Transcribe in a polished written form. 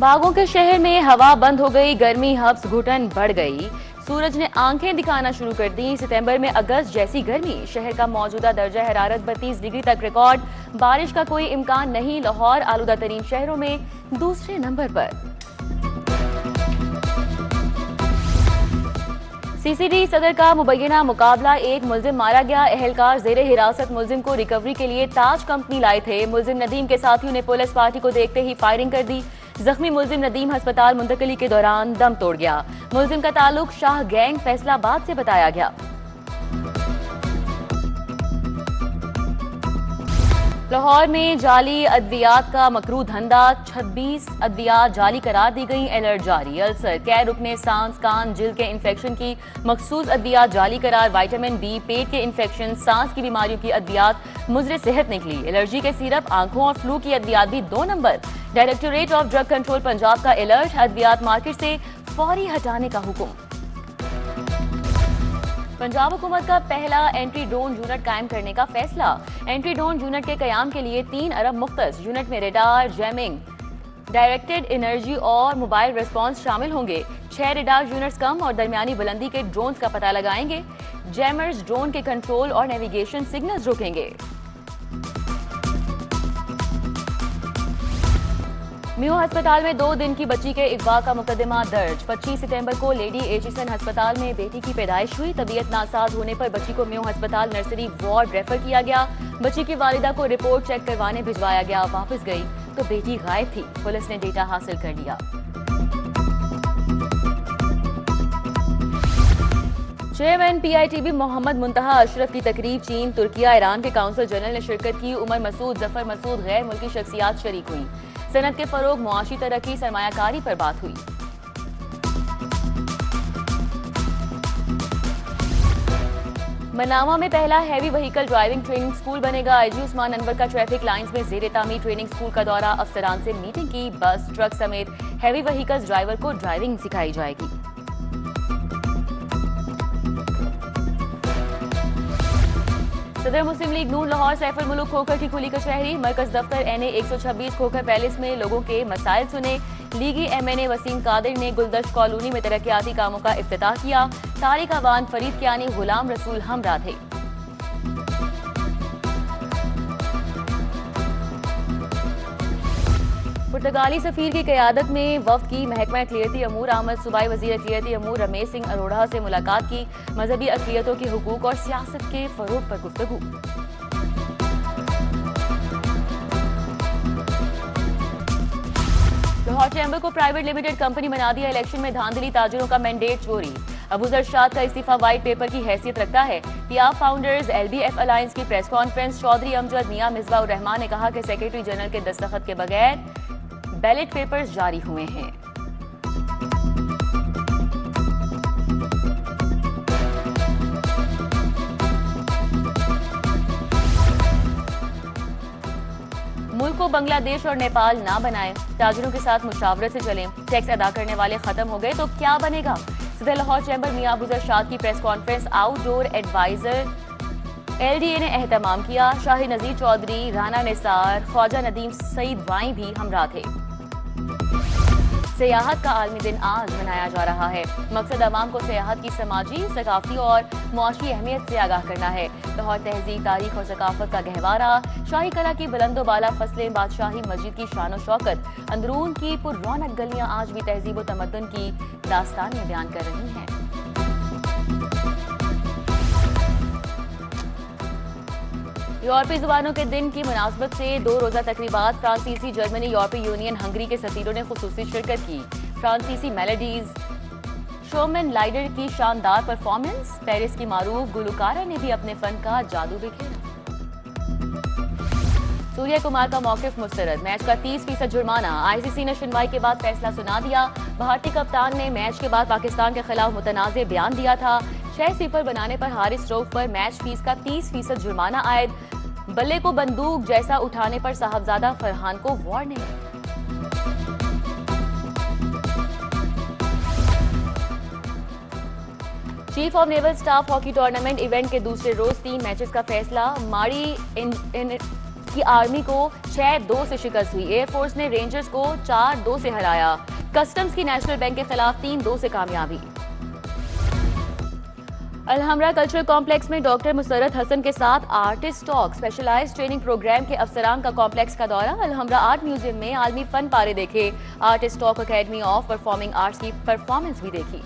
बागों के शहर में हवा बंद हो गई, गर्मी हब्स घुटन बढ़ गई, सूरज ने आंखें दिखाना शुरू कर दी। सितंबर में अगस्त जैसी गर्मी, शहर का मौजूदा दर्जा हरारत 32 डिग्री तक रिकॉर्ड। बारिश का कोई इम्कान नहीं, लाहौर आलूदा तरीन शहरों में दूसरे नंबर पर। सीसीडी सदर का मुबैना मुकाबला, एक मुलजिम मारा गया, एहलकार जेरे हिरासत मुलजिम को रिकवरी के लिए ताज कंपनी लाए थे। मुलजिम नदीम के साथियों ने पुलिस पार्टी को देखते ही फायरिंग कर दी। जख्मी मुलजिम नदीम अस्पताल मुंतकिली के दौरान दम तोड़ गया। मुलजिम का ताल्लुक शाह गैंग फैसलाबाद से बताया गया। लाहौर में जाली अद्वियात का मकरू धंधा, 26 अद्वियात जाली करार दी गई, अलर्ट जारी। अल्सर, कै रुकने, सांस, कान, जिल्द के इन्फेक्शन की मखसूस अद्वियात जाली करार। विटामिन बी, पेट के इन्फेक्शन, सांस की बीमारियों की अद्वियात मुजरे सेहत निकली। एलर्जी के सिरप, आंखों और फ्लू की अद्वियात भी 2 number. Directorate of drug control Punjab का अलर्ट, अद्वियात मार्केट से फौरी हटाने का हुक्म। पंजाब हुकूमत का पहला एंट्री ड्रोन यूनिट कायम करने का फैसला। एंट्री ड्रोन यूनिट के कयाम के लिए 3 अरब मुख्तस। यूनिट में रेडार, जैमिंग, डायरेक्टेड एनर्जी और मोबाइल रिस्पांस शामिल होंगे। 6 रेडार यूनिट्स कम और दरमियानी बुलंदी के ड्रोन्स का पता लगाएंगे। जैमर्स ड्रोन के कंट्रोल और नेविगेशन सिग्नल्स रोकेंगे। म्यू अस्पताल में 2 दिन की बच्ची के अगवा का मुकदमा दर्ज। 25 सितंबर को लेडी एचिसन अस्पताल में बेटी की पैदाइश हुई। तबीयत नासाज होने पर बच्ची को म्यू अस्पताल नर्सरी वार्ड रेफर किया गया। बच्ची की वालिदा को रिपोर्ट चेक करवाने भिजवाया गया। वापस गई तो बेटी गायब थी। पुलिस ने डेटा हासिल कर लिया। चेयरमैन पीआईटीबी मोहम्मद मुंतहा अशरफ की तकरीब चीन, तुर्किया, ईरान के काउंसिल जनरल ने शिरकत की। उमर मसूद, जफर मसूद गैर मुल्की शख्सियात शरीक हुई। सनत के फरोग, मुआशी तरक्की, सरमायाकारी पर बात हुई। मनामा में पहला heavy vehicle driving training school बनेगा। आईजी उस्मान अनवर का ट्रैफिक लाइंस में जेर तामीर ट्रेनिंग स्कूल का दौरा, अफसरान से मीटिंग की। बस, ट्रक समेत हैवी व्हीकल्स ड्राइवर को ड्राइविंग सिखाई जाएगी। सदर मुस्लिम लीग नून लाहौर सैफुल मुल्क खोखर की खुली कचहरी। मरकज दफ्तर NA 126 खोखर पैलेस में लोगों के मसाइल सुने। लीगी MNA वसीम कादिर ने गुलदश्त कॉलोनी में तरक्याती कामों का इफ्तिताह किया। तारिक अवान, फरीद कियानी, गुलाम रसूल हमरा थे। पुर्तगाली सफीर की क़यादत में वफ्द की महकमा अक़लियती अमूर आमद। सूबाई वज़ीर अक़लियती अमूर रमेश सिंह अरोड़ा से मुलाकात की। मजहबी अक़लियतों के हुकूक और सियासत के फ़रोग़ पर गुफ्तगू। लाहौर चैम्बर को प्राइवेट लिमिटेड कंपनी बना दिया। इलेक्शन में धांधली, ताजिरों का मैंडेट चोरी। अबूजर शाद का इस्तीफा वाइट पेपर की हैसियत रखता है। पियाब फाउंडर्स LBF अलायंस की प्रेस कॉन्फ्रेंस। चौधरी अमजद मियां मिसबाह उर रहमान ने कहा कि सेक्रेटरी जनरल के दस्तखत के बगैर बैलेट पेपर्स जारी हुए हैं। मुल्क को बांग्लादेश और नेपाल ना बनाएं। ताजिरों के साथ मुशावरत से चलें। टैक्स अदा करने वाले खत्म हो गए तो क्या बनेगा। सदर लाहौर चैम्बर मियां अबूजर शाद की press conference. Outdoor adviser LDA ने एहतमाम किया। शाही नजीर चौधरी, राना निसार, ख्वाजा नदीम सईद वाई भी हमरा थे। सियाहत का आलमी दिन आज मनाया जा रहा है। मकसद अवाम को सियाहत की समाजी, सकाफती और मुआशी अहमियत से आगाह करना है। लाहौर तहजीब, तारीख और सकाफत का गहवारा। शाही कला की बुलंदो बाला फसलें, बादशाही मस्जिद की शान और शौकत। अंदरून की पुररौनक गलियां आज भी तहजीब व तमद्दुन की दास्तानें बयान कर रही हैं। यूरोपीय जुबानों के दिन की मुनासबत से 2 रोज़ा तकरीबात। फ्रांसीसी, जर्मनी, यूरोपीय यूनियन, हंगरी के सफीरों ने खुसूसी शिरकत की। फ्रांसीसी मेलोडीज, शोमैन लाइडर की शानदार परफॉर्मेंस। पेरिस की मारूफ गुलकारा ने भी अपने फन का जादू बिखेरा। सूर्य कुमार का मौकिफ मुस्तरद। मैच का 30% जुर्माना। ICC ने सुनवाई के बाद फैसला सुना दिया। भारतीय कप्तान ने मैच के बाद पाकिस्तान के खिलाफ मुतनाज़े बयान दिया था। 6-0 बनाने पर हारिस रऊफ पर मैच फीस का 30% जुर्माना आयद। बल्ले को बंदूक जैसा उठाने पर साहबजादा फरहान को warning. Chief of naval staff hockey tournament event के दूसरे रोज 3 मैचेस का फैसला। माड़ी की आर्मी को 6-2 से शिकस्त हुई। एयरफोर्स ने रेंजर्स को 4-2 से हराया। कस्टम्स की नेशनल बैंक के खिलाफ 3-2 से कामयाबी। अलहमरा कल्चरल कॉम्प्लेक्स में डॉक्टर मुसर्रत हसन के साथ artist talk. Specialised training programme के अफसरान का कॉम्प्लेक्स का दौरा। अलहमरा आर्ट म्यूजियम में आलमी फन पारे देखे। Artist talk academy of performing arts की परफॉर्मेंस भी देखी।